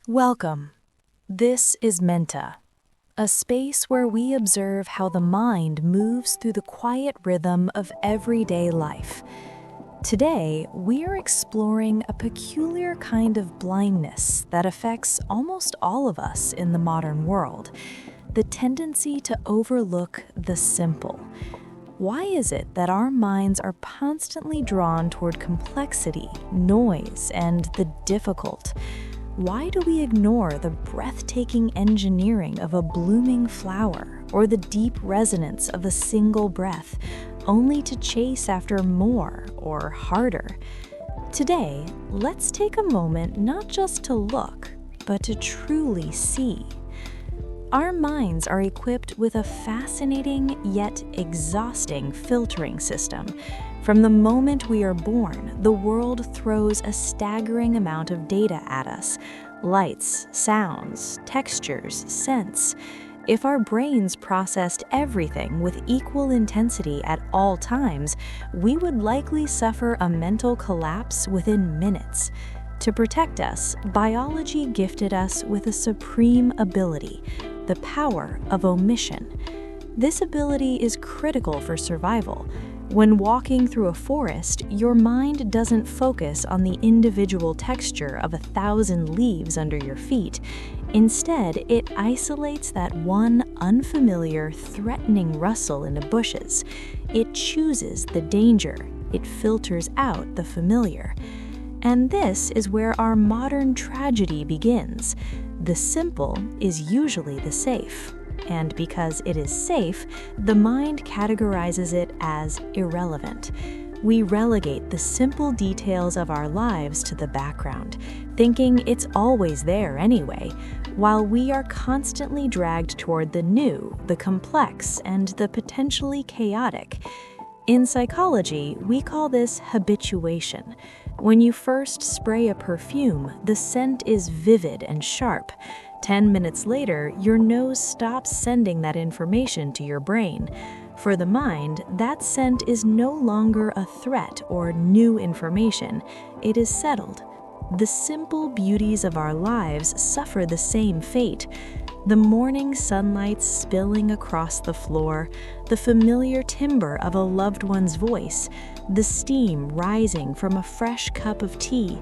Welcome. This is MENTA, a space where we observe how the mind moves through the quiet rhythm of everyday life. Today, we are exploring a peculiar kind of blindness that affects almost all of us in the modern world, the tendency to overlook the simple. Why is it that our minds are constantly drawn toward complexity, noise, and the difficult? Why do we ignore the breathtaking engineering of a blooming flower or the deep resonance of a single breath, only to chase after more or harder? Today, let's take a moment not just to look, but to truly see. Our minds are equipped with a fascinating yet exhausting filtering system. From the moment we are born, the world throws a staggering amount of data at us: lights, sounds, textures, scents. If our brains processed everything with equal intensity at all times, we would likely suffer a mental collapse within minutes. To protect us, biology gifted us with a supreme ability: the power of omission. This ability is critical for survival. When walking through a forest, your mind doesn't focus on the individual texture of 1,000 leaves under your feet. Instead, it isolates that one unfamiliar, threatening rustle in the bushes. It chooses the danger. It filters out the familiar. And this is where our modern tragedy begins. The simple is usually the safe. And because it is safe, the mind categorizes it as irrelevant. We relegate the simple details of our lives to the background, thinking it's always there anyway, while we are constantly dragged toward the new, the complex, and the potentially chaotic. In psychology, we call this habituation. When you first spray a perfume, the scent is vivid and sharp. 10 minutes later, your nose stops sending that information to your brain. For the mind, that scent is no longer a threat or new information. It is settled. The simple beauties of our lives suffer the same fate. The morning sunlight spilling across the floor, the familiar timbre of a loved one's voice, the steam rising from a fresh cup of tea,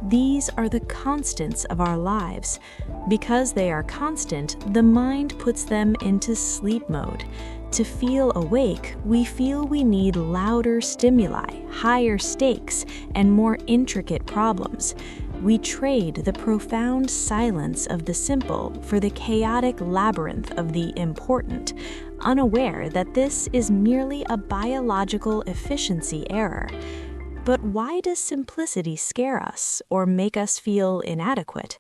these are the constants of our lives. Because they are constant, the mind puts them into sleep mode. To feel awake, we feel we need louder stimuli, higher stakes, and more intricate problems. We trade the profound silence of the simple for the chaotic labyrinth of the important, unaware that this is merely a biological efficiency error. But why does simplicity scare us or make us feel inadequate?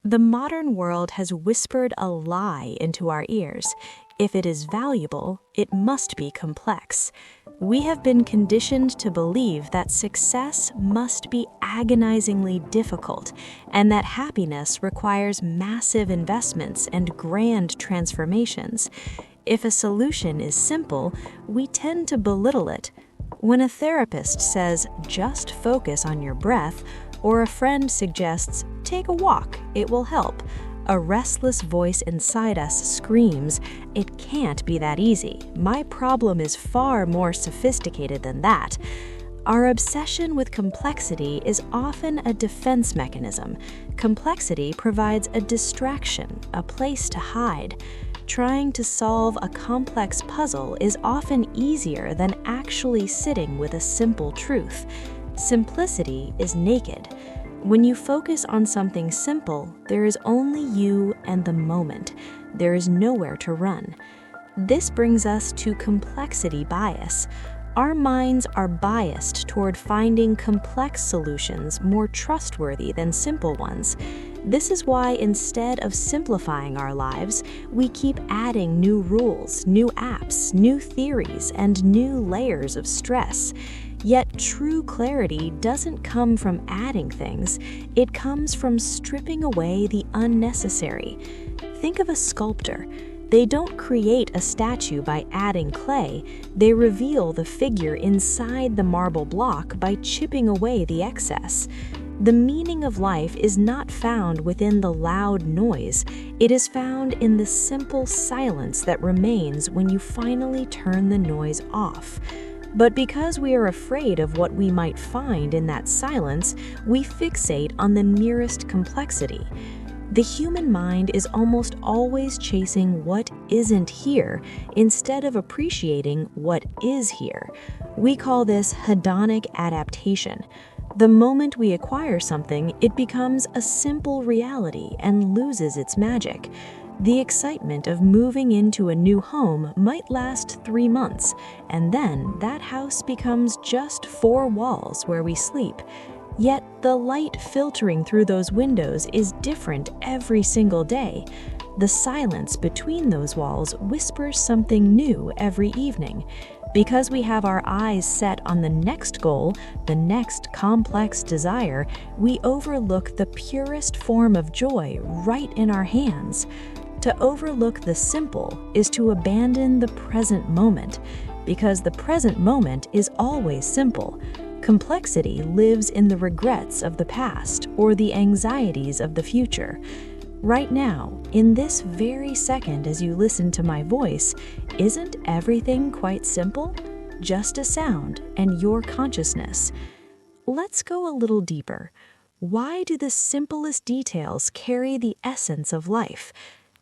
The modern world has whispered a lie into our ears. If it is valuable, it must be complex. We have been conditioned to believe that success must be agonizingly difficult and that happiness requires massive investments and grand transformations. If a solution is simple, we tend to belittle it. When a therapist says, "Just focus on your breath," or a friend suggests, "Take a walk, it will help," a restless voice inside us screams, "It can't be that easy. My problem is far more sophisticated than that." Our obsession with complexity is often a defense mechanism. Complexity provides a distraction, a place to hide. Trying to solve a complex puzzle is often easier than actually sitting with a simple truth. Simplicity is naked. When you focus on something simple, there is only you and the moment. There is nowhere to run. This brings us to complexity bias. Our minds are biased toward finding complex solutions more trustworthy than simple ones. This is why instead of simplifying our lives, we keep adding new rules, new apps, new theories, and new layers of stress. Yet true clarity doesn't come from adding things, it comes from stripping away the unnecessary. Think of a sculptor. They don't create a statue by adding clay, they reveal the figure inside the marble block by chipping away the excess. The meaning of life is not found within the loud noise. It is found in the simple silence that remains when you finally turn the noise off. But because we are afraid of what we might find in that silence, we fixate on the nearest complexity. The human mind is almost always chasing what isn't here instead of appreciating what is here. We call this hedonic adaptation. The moment we acquire something, it becomes a simple reality and loses its magic. The excitement of moving into a new home might last 3 months, and then that house becomes just 4 walls where we sleep. Yet the light filtering through those windows is different every single day. The silence between those walls whispers something new every evening. Because we have our eyes set on the next goal, the next complex desire, we overlook the purest form of joy right in our hands. To overlook the simple is to abandon the present moment, because the present moment is always simple. Complexity lives in the regrets of the past or the anxieties of the future. Right now, in this very second as you listen to my voice, isn't everything quite simple? Just a sound and your consciousness. Let's go a little deeper. Why do the simplest details carry the essence of life?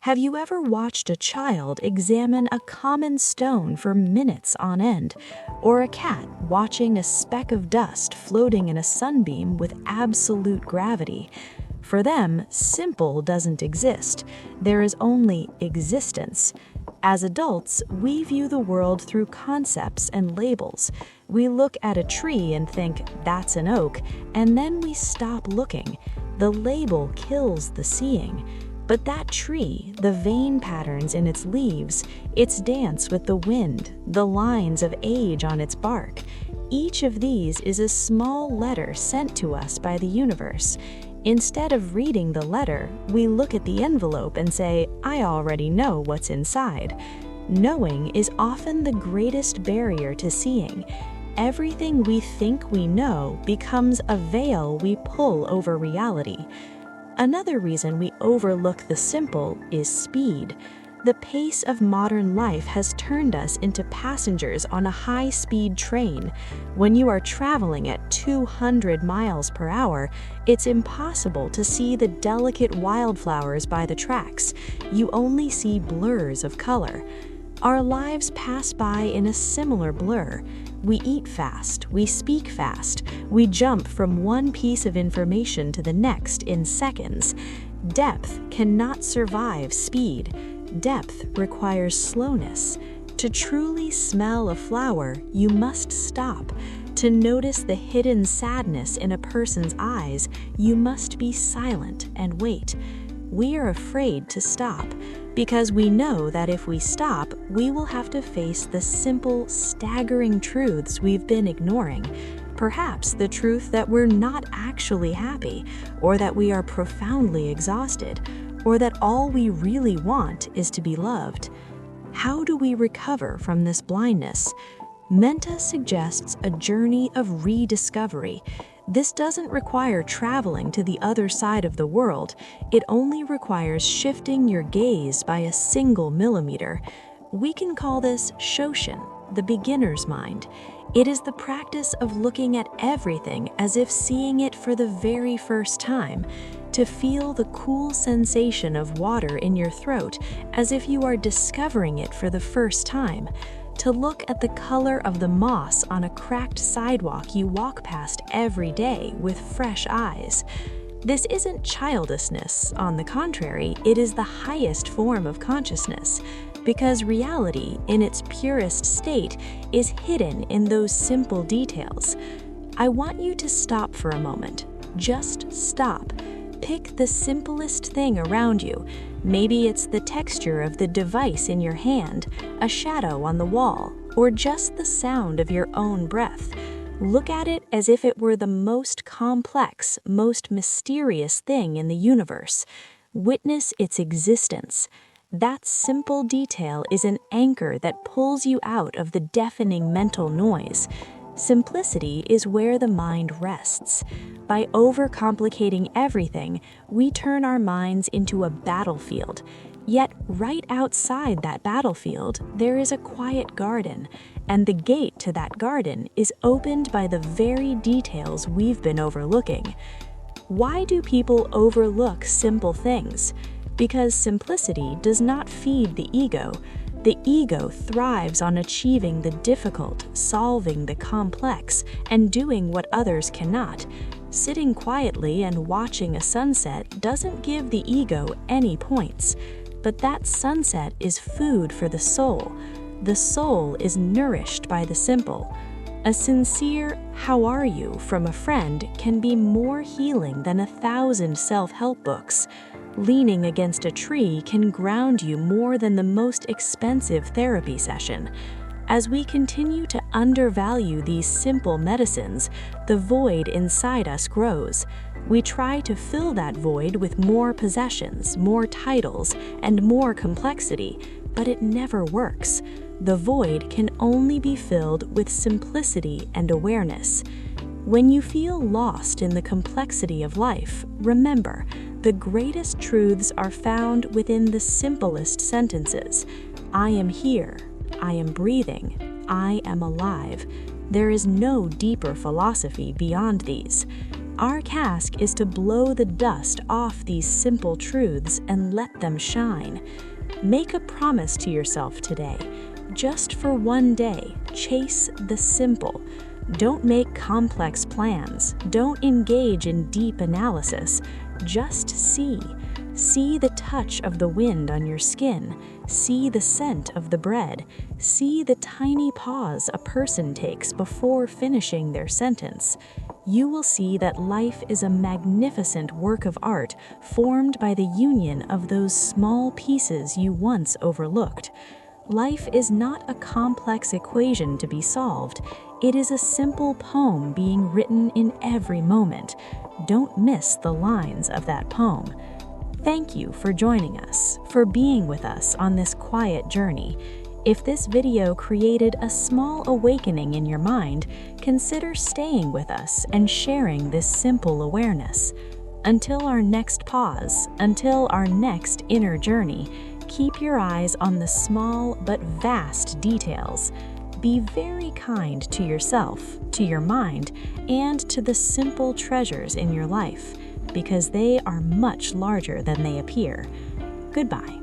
Have you ever watched a child examine a common stone for minutes on end, or a cat watching a speck of dust floating in a sunbeam with absolute gravity? For them, simple doesn't exist. There is only existence. As adults, we view the world through concepts and labels. We look at a tree and think, that's an oak, and then we stop looking. The label kills the seeing. But that tree, the vein patterns in its leaves, its dance with the wind, the lines of age on its bark, each of these is a small letter sent to us by the universe. Instead of reading the letter, we look at the envelope and say, I already know what's inside. Knowing is often the greatest barrier to seeing. Everything we think we know becomes a veil we pull over reality. Another reason we overlook the simple is speed. The pace of modern life has turned us into passengers on a high-speed train. When you are traveling at 200 miles per hour, it's impossible to see the delicate wildflowers by the tracks. You only see blurs of color. Our lives pass by in a similar blur. We eat fast, we speak fast, we jump from one piece of information to the next in seconds. Depth cannot survive speed. Depth requires slowness. To truly smell a flower, you must stop. To notice the hidden sadness in a person's eyes, you must be silent and wait. We are afraid to stop, because we know that if we stop, we will have to face the simple, staggering truths we've been ignoring. Perhaps the truth that we're not actually happy, or that we are profoundly exhausted, or that all we really want is to be loved. How do we recover from this blindness? MENTA suggests a journey of rediscovery. This doesn't require traveling to the other side of the world. It only requires shifting your gaze by a single millimeter. We can call this Shoshin, the beginner's mind. It is the practice of looking at everything as if seeing it for the very first time, to feel the cool sensation of water in your throat as if you are discovering it for the first time, to look at the color of the moss on a cracked sidewalk you walk past every day with fresh eyes. This isn't childishness, on the contrary, it is the highest form of consciousness, because reality, in its purest state, is hidden in those simple details. I want you to stop for a moment. Just stop. Pick the simplest thing around you. Maybe it's the texture of the device in your hand, a shadow on the wall, or just the sound of your own breath. Look at it as if it were the most complex, most mysterious thing in the universe. Witness its existence. That simple detail is an anchor that pulls you out of the deafening mental noise. Simplicity is where the mind rests. By overcomplicating everything, we turn our minds into a battlefield. Yet right outside that battlefield, there is a quiet garden, and the gate to that garden is opened by the very details we've been overlooking. Why do people overlook simple things? Because simplicity does not feed the ego. The ego thrives on achieving the difficult, solving the complex, and doing what others cannot. Sitting quietly and watching a sunset doesn't give the ego any points. But that sunset is food for the soul. The soul is nourished by the simple. A sincere "how are you" from a friend can be more healing than 1,000 self-help books. Leaning against a tree can ground you more than the most expensive therapy session. As we continue to undervalue these simple medicines, the void inside us grows. We try to fill that void with more possessions, more titles, and more complexity, but it never works. The void can only be filled with simplicity and awareness. When you feel lost in the complexity of life, remember, the greatest truths are found within the simplest sentences. I am here. I am breathing. I am alive. There is no deeper philosophy beyond these. Our task is to blow the dust off these simple truths and let them shine. Make a promise to yourself today. Just for one day, chase the simple. Don't make complex plans. Don't engage in deep analysis. Just see. See the touch of the wind on your skin. See the scent of the bread. See the tiny pause a person takes before finishing their sentence. You will see that life is a magnificent work of art formed by the union of those small pieces you once overlooked. Life is not a complex equation to be solved. It is a simple poem being written in every moment. Don't miss the lines of that poem. Thank you for joining us, for being with us on this quiet journey. If this video created a small awakening in your mind, consider staying with us and sharing this simple awareness. Until our next pause, until our next inner journey, keep your eyes on the small but vast details. Be very kind to yourself, to your mind, and to the simple treasures in your life, because they are much larger than they appear. Goodbye.